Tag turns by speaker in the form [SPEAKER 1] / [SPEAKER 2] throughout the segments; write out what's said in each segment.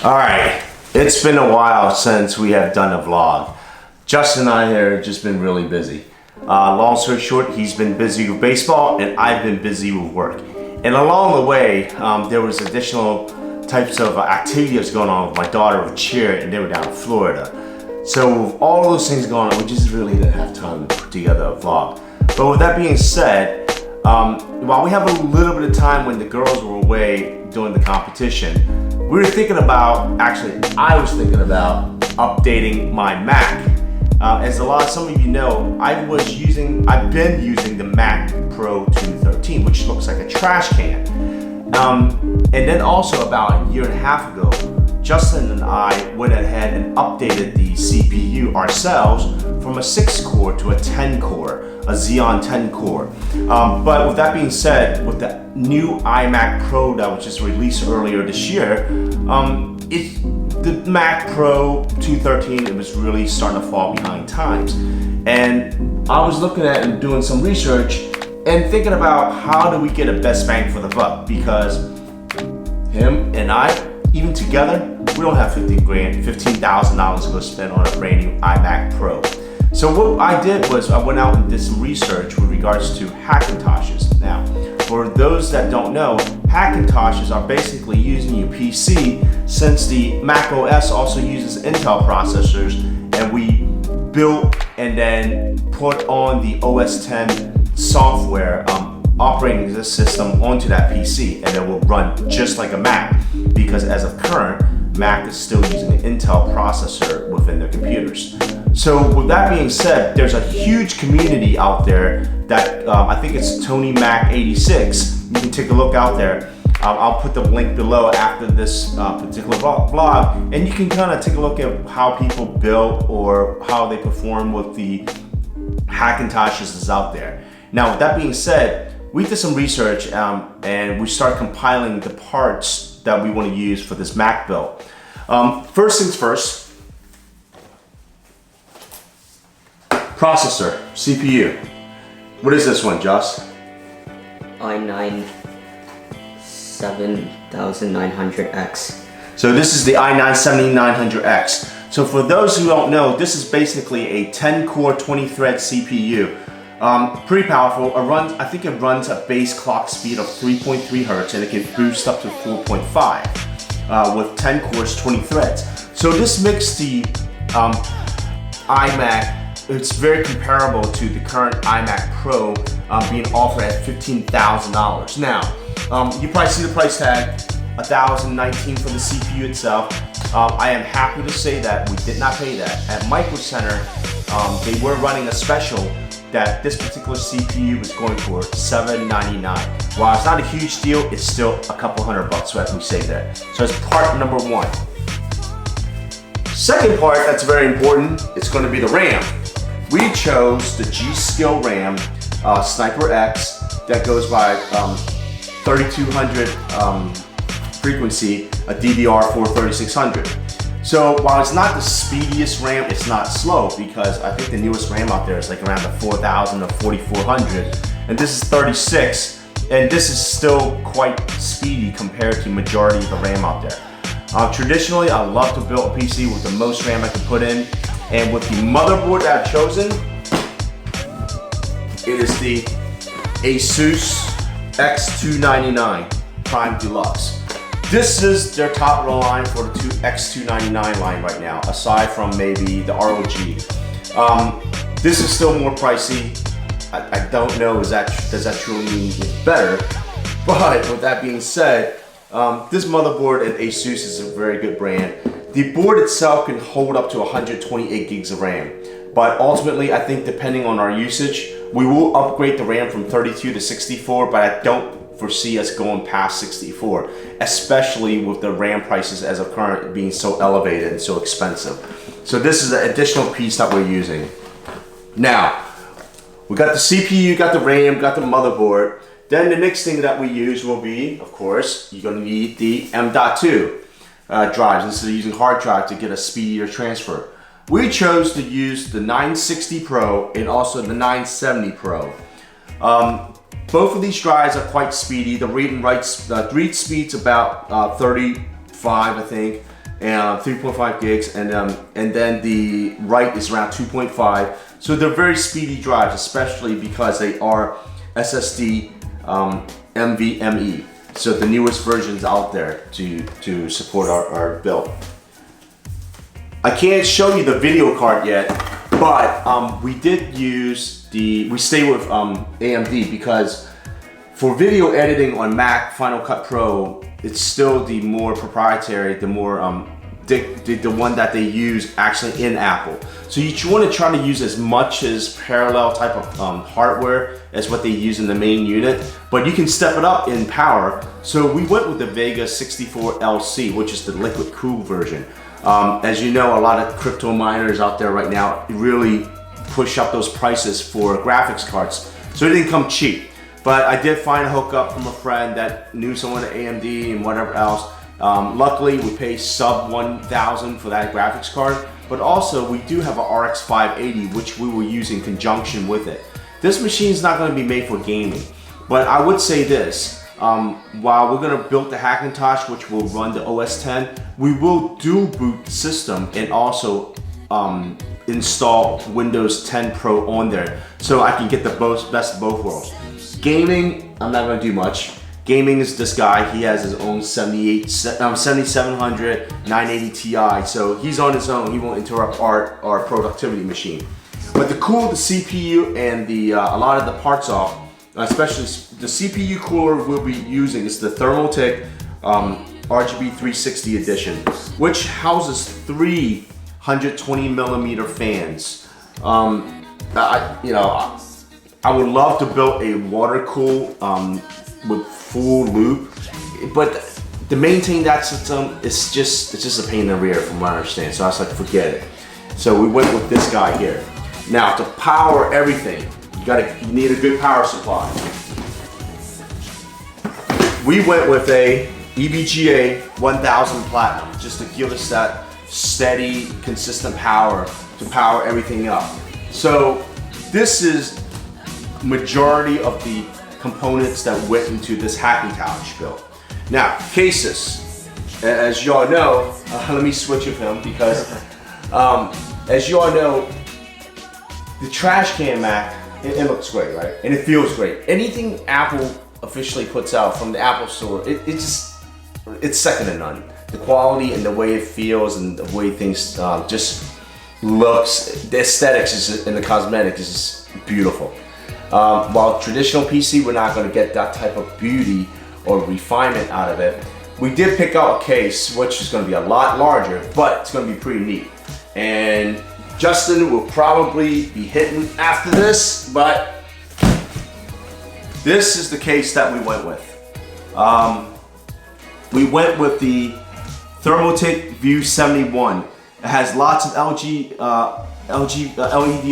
[SPEAKER 1] All right, it's been a while since we have done a vlog. Justin and I have just been really busy. Long story short, he's been busy with baseball and I've been busy with work. And along the way, there was additional types of activities going on with my daughter with cheer, and they were down in Florida. So with all those things going on, we just really didn't have time to put together a vlog. But with that being said, while we have a little bit of time when the girls were away doing the competition, we were thinking about, actually I was thinking about updating my Mac. As some of you know, I've been using the Mac Pro 213, which looks like a trash can. And then also about a year and a half ago, Justin and I went ahead and updated the CPU ourselves from a 6-core to a 10-core, a Xeon 10-core. But with that being said, with the new iMac Pro that was just released earlier this year, the Mac Pro 213, it was really starting to fall behind times. And I was looking at and doing some research and thinking about how do we get a best bang for the buck, because him and I, even together, we don't have $15,000 to go spend on a brand new iMac Pro. So what I did was I went out and did some research with regards to Hackintoshes. Now, for those that don't know, Hackintoshes are basically using your PC, since the macOS also uses Intel processors, and we built and then put on the OS X software operating system onto that PC, and it will run just like a Mac, because as of current, Mac is still using an Intel processor within their computers. So with that being said, there's a huge community out there that I think it's Tony Mac 86. You can take a look out there. I'll put the link below after this particular vlog, and you can kind of take a look at how people build or how they perform with the Hackintoshes that's out there. Now, with that being said, we did some research and we started compiling the parts that we want to use for this Mac build. First things first, processor, CPU. What is this one, Joss?
[SPEAKER 2] i9 7900X. So
[SPEAKER 1] this is the i9 7900X. So for those who don't know, this is basically a 10-core, 20-thread CPU. Pretty powerful. I think it runs a base clock speed of 3.3 Hertz, and it can boost up to 4.5 with 10 cores, 20 threads. So this makes the iMac, it's very comparable to the current iMac Pro being offered at $15,000. Now, you probably see the price tag, $1,019 for the CPU itself. I am happy to say that we did not pay that. At Micro Center, they were running a special that this particular CPU was going for $799. While it's not a huge deal, it's still a couple $100 so as we say that. So that's part number one. Second part that's very important, it's going to be the RAM. We chose the G-Skill RAM Sniper X that goes by 3200 frequency, a DDR4 3600. So while it's not the speediest RAM, it's not slow, because I think the newest RAM out there is like around the 4000 or 4400, and this is 36, and this is still quite speedy compared to majority of the RAM out there. Traditionally, I love to build a PC with the most RAM I can put in, and with the motherboard that I've chosen, it is the Asus X299 Prime Deluxe. This is their top of the line for the X299 line right now, aside from maybe the ROG. This is still more pricey. I don't know, does that truly mean it's better? But with that being said, this motherboard at Asus is a very good brand. The board itself can hold up to 128 gigs of RAM. But ultimately, I think depending on our usage, we will upgrade the RAM from 32 to 64, but I don't foresee us going past 64, especially with the RAM prices as of current being so elevated and so expensive. So this is an additional piece that we're using. Now, we got the CPU, got the RAM, got the motherboard. Then the next thing that we use will be, of course, you're going to need the M.2 drives instead of using hard drive to get a speedier transfer. We chose to use the 960 Pro and also the 970 Pro. Both of these drives are quite speedy. The read and write speed's about 35, I think. and 3.5 gigs, and then the right is around 2.5. So they're very speedy drives, especially because they are SSD NVMe. So the newest versions out there to support our build. I can't show you the video card yet, but we did use we stay with AMD because for video editing on Mac Final Cut Pro, it's still the more proprietary, the more the one that they use actually in Apple. So you want to try to use as much as parallel type of hardware as what they use in the main unit, but you can step it up in power. So we went with the Vega 64 LC, which is the liquid cooled version. As you know, a lot of crypto miners out there right now really push up those prices for graphics cards. So it didn't come cheap, but I did find a hookup from a friend that knew someone at AMD and whatever else. Luckily, we pay sub 1,000 for that graphics card, but also we do have a RX 580, which we will use in conjunction with it. This machine is not going to be made for gaming, but I would say this. While we're going to build the Hackintosh, which will run the OS 10, we will dual boot the system and also install Windows 10 Pro on there, so I can get the best of both worlds. Gaming, I'm not going to do much. Gaming is this guy. He has his own 7700 980 Ti, so he's on his own. He won't interrupt our productivity machine. But to cool the CPU and a lot of the parts off, especially the CPU cooler we'll be using is the Thermaltake RGB 360 edition, which houses 3 120mm fans. I would love to build a water cool with full loop, but to maintain that system, it's just a pain in the rear from what I understand. So I was like, forget it. So we went with this guy here. Now to power everything, you need a good power supply. We went with a EVGA 1000 Platinum just to give us that steady, consistent power to power everything up. So this is majority of the components that went into this Hackintosh build. Now, cases, as you all know, let me switch with him because as you all know, the trash can Mac, it looks great, right? And it feels great. Anything Apple officially puts out from the Apple Store, it's second to none. The quality and the way it feels and the way things just looks, the aesthetics and the cosmetics is just beautiful. While traditional PC, we're not going to get that type of beauty or refinement out of it. We did pick out a case, which is going to be a lot larger, but it's going to be pretty neat. And Justin will probably be hitting after this, but this is the case that we went with. We went with the Thermaltake View 71. It has lots of LED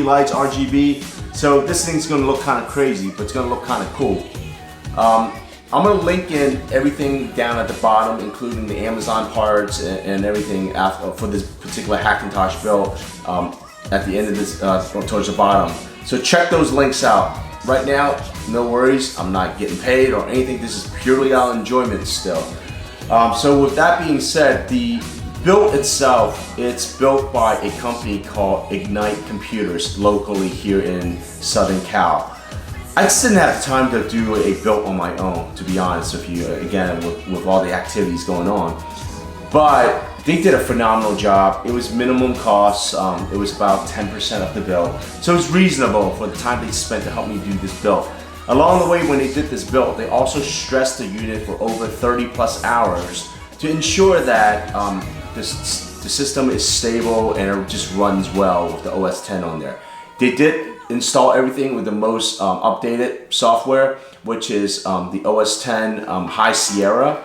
[SPEAKER 1] lights, RGB. So this thing's gonna look kind of crazy, but it's gonna look kind of cool. I'm gonna link in everything down at the bottom, including the Amazon parts and everything for this particular Hackintosh build at the end of this, towards the bottom. So check those links out. Right now, no worries, I'm not getting paid or anything. This is purely our enjoyment still. So with that being said, the build itself, it's built by a company called Ignite Computers locally here in Southern Cal. I just didn't have the time to do a build on my own, to be honest with you, again, with all the activities going on. But they did a phenomenal job. It was minimum cost. It was about 10% of the build. So it's reasonable for the time they spent to help me do this build. Along the way, when they did this build, they also stressed the unit for over 30 plus hours to ensure that the system is stable and it just runs well with the OS 10 on there. They did install everything with the most updated software, which is the OS 10 High Sierra.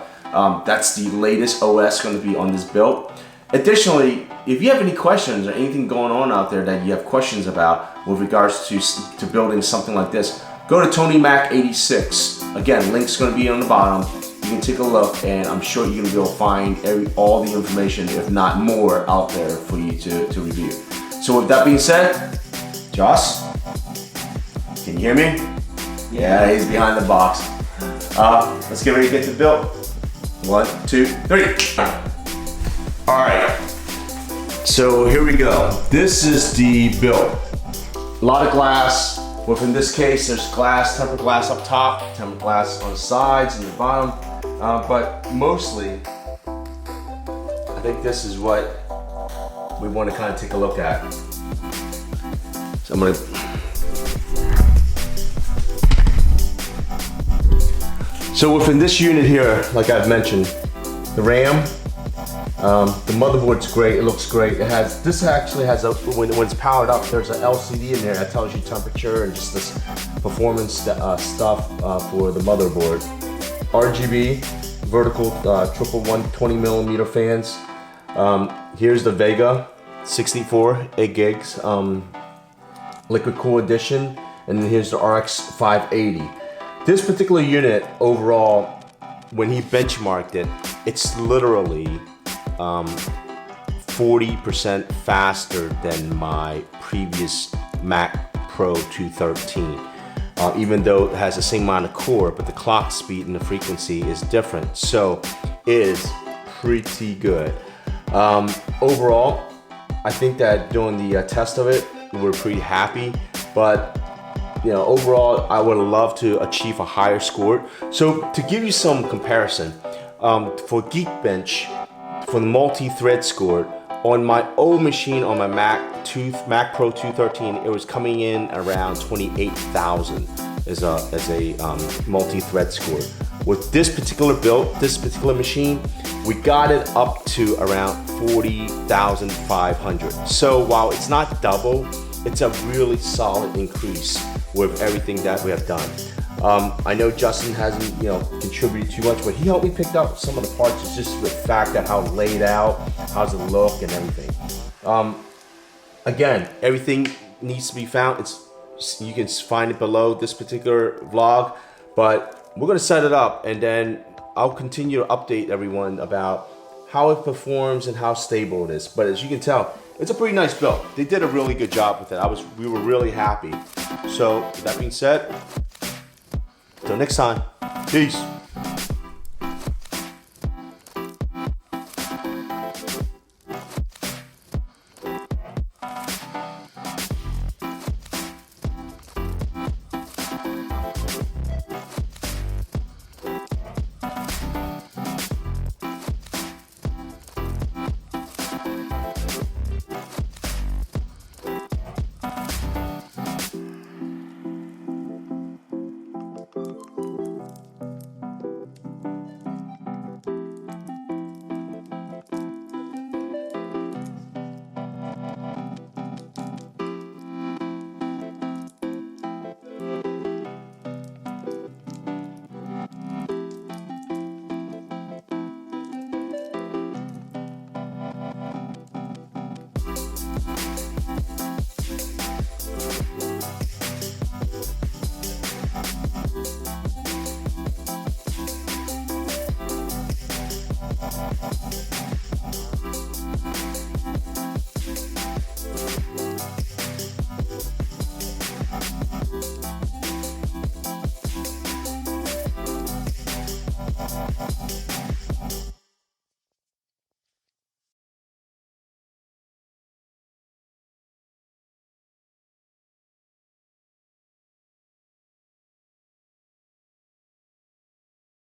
[SPEAKER 1] That's the latest OS going to be on this build. Additionally, if you have any questions or anything going on out there that you have questions about with regards to building something like this, go to TonyMac86. Again, link's going to be on the bottom. You can take a look, and I'm sure you're going to be able to find all the information, if not more, out there for you to review. So with that being said, Josh, can you hear me? Yeah, he's behind the box. Let's get ready to get to the build. 1, 2, 3. All right, so here we go. This is the build. A lot of glass. Within this case, there's glass, tempered glass up top, tempered glass on the sides and the bottom. But mostly, I think this is what we want to kind of take a look at. So I'm gonna. So within this unit here, like I've mentioned, the RAM, the motherboard's great. It looks great. This actually has a, when it's powered up, there's an LCD in there that tells you temperature and just this performance stuff for the motherboard. RGB, vertical triple 120 millimeter fans. Here's the Vega 64, 8 gigs, liquid cool edition, and then here's the RX 580. This particular unit overall, when he benchmarked it, it's literally 40% faster than my previous Mac Pro 213. Even though it has the same amount of core, but the clock speed and the frequency is different. So it is pretty good. Overall, I think that doing the test of it, we're pretty happy, but you know, overall, I would love to achieve a higher score. So to give you some comparison, for Geekbench, for the multi-thread score, on my old machine, on my Mac Pro 213, it was coming in around 28,000 as a multi-thread score. With this particular build, this particular machine, we got it up to around 40,500. So while it's not double, it's a really solid increase with everything that we have done. I know Justin hasn't, contributed too much, but he helped me pick up some of the parts. It's just the fact that how laid out, how's it look, and everything. Again, everything needs to be found. You can find it below this particular vlog, but we're gonna set it up, and then I'll continue to update everyone about how it performs and how stable it is. But as you can tell, it's a pretty nice build. They did a really good job with it. We were really happy. So with that being said, until next time, peace.